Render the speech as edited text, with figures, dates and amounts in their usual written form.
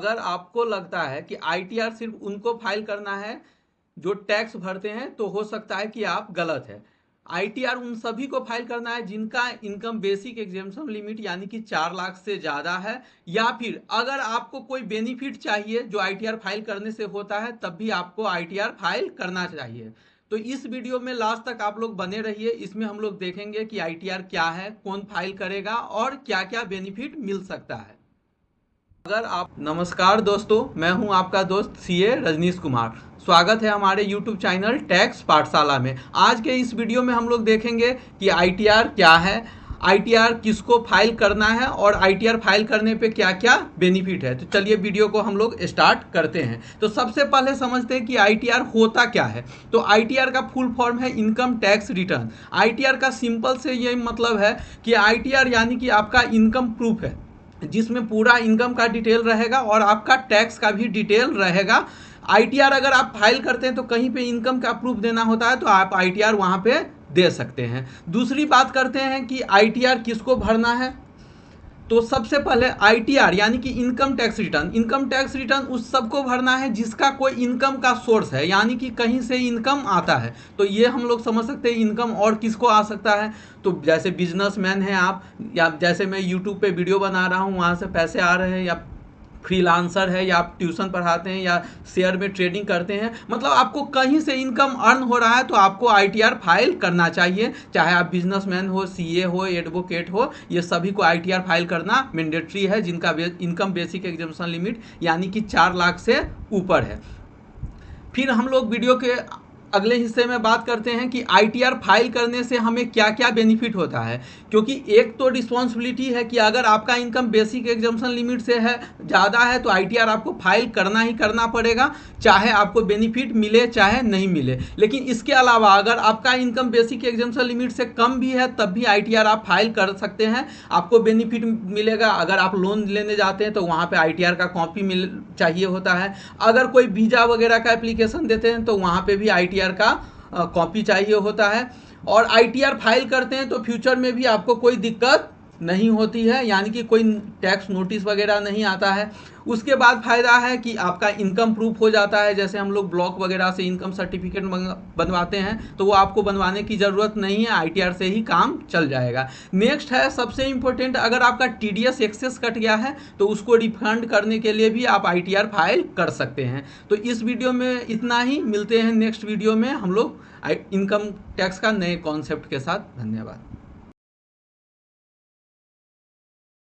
अगर आपको लगता है कि आईटीआर सिर्फ उनको फाइल करना है जो टैक्स भरते हैं, तो हो सकता है कि आप गलत है। आईटीआर उन सभी को फाइल करना है जिनका इनकम बेसिक एग्जेम्पशन लिमिट यानी कि 4 लाख से ज़्यादा है, या फिर अगर आपको कोई बेनिफिट चाहिए जो आईटीआर फाइल करने से होता है, तब भी आपको आईटीआर फाइल करना चाहिए। तो इस वीडियो में लास्ट तक आप लोग बने रहिए। इसमें हम लोग देखेंगे कि आईटीआर क्या है, कौन फाइल करेगा और क्या क्या बेनिफिट मिल सकता है। अगर आप नमस्कार दोस्तों, मैं हूं आपका दोस्त सीए रजनीश कुमार। स्वागत है हमारे YouTube चैनल टैक्स पाठशाला में। आज के इस वीडियो में हम लोग देखेंगे कि आईटीआर क्या है, आईटीआर किसको फाइल करना है और आईटीआर फाइल करने पे क्या क्या बेनिफिट है। तो चलिए वीडियो को हम लोग स्टार्ट करते हैं। तो सबसे पहले समझते हैं कि आईटीआर होता क्या है। तो आईटीआर का फुल फॉर्म है इनकम टैक्स रिटर्न। आईटीआर का सिंपल से ये मतलब है कि आईटीआर यानी कि आपका इनकम प्रूफ है, जिसमें पूरा इनकम का डिटेल रहेगा और आपका टैक्स का भी डिटेल रहेगा। आईटीआर अगर आप फाइल करते हैं तो कहीं पे इनकम का प्रूफ देना होता है, तो आप आईटीआर वहाँ पे दे सकते हैं। दूसरी बात करते हैं कि आईटीआर किसको भरना है। तो सबसे पहले आईटीआर यानी कि income tax return, income tax return उस सबको भरना है जिसका कोई इनकम का सोर्स है, यानी कि कहीं से इनकम आता है। तो ये हम लोग समझ सकते हैं इनकम और किसको आ सकता है। तो जैसे बिजनेसमैन हैं आप, या जैसे मैं यूट्यूब पे वीडियो बना रहा हूँ वहाँ से पैसे आ रहे हैं, या फ्रीलांसर है, या आप ट्यूशन पढ़ाते हैं, या शेयर में ट्रेडिंग करते हैं, मतलब आपको कहीं से इनकम अर्न हो रहा है तो आपको आईटीआर फाइल करना चाहिए। चाहे आप बिजनेसमैन हो, सीए हो, एडवोकेट हो, ये सभी को आईटीआर फाइल करना मैंडेटरी है जिनका इनकम बेसिक एग्जेम्पशन लिमिट यानी कि 4 लाख से ऊपर है। फिर हम लोग वीडियो के अगले हिस्से में बात करते हैं कि आईटीआर फाइल करने से हमें क्या क्या बेनिफिट होता है। क्योंकि एक तो रिस्पॉन्सिबिलिटी है कि अगर आपका इनकम बेसिक एग्जेम्पशन लिमिट से है ज़्यादा है तो आईटीआर आपको फाइल करना ही करना पड़ेगा, चाहे आपको बेनिफिट मिले चाहे नहीं मिले। लेकिन इसके अलावा अगर आपका इनकम बेसिक एग्जेम्पशन लिमिट से कम भी है तब भी आईटीआर आप फाइल कर सकते हैं, आपको बेनिफिट मिलेगा। अगर आप लोन लेने जाते हैं तो वहाँ पे आईटीआर का कॉपी चाहिए होता है। अगर कोई वीज़ा वगैरह का एप्लीकेशन देते हैं तो वहाँ पे भी आईटीआर का कॉपी चाहिए होता है। और आईटीआर फाइल करते हैं तो फ्यूचर में भी आपको कोई दिक्कत नहीं होती है, यानी कि कोई टैक्स नोटिस वगैरह नहीं आता है। उसके बाद फ़ायदा है कि आपका इनकम प्रूफ हो जाता है। जैसे हम लोग ब्लॉक वगैरह से इनकम सर्टिफिकेट बनवाते हैं तो वो आपको बनवाने की ज़रूरत नहीं है, आईटीआर से ही काम चल जाएगा। नेक्स्ट है सबसे इम्पोर्टेंट, अगर आपका टीडीएस एक्सेस कट गया है तो उसको रिफंड करने के लिए भी आप आईटीआर फाइल कर सकते हैं। तो इस वीडियो में इतना ही, मिलते हैं नेक्स्ट वीडियो में हम लोग इनकम टैक्स का नए कॉन्सेप्ट के साथ। धन्यवाद।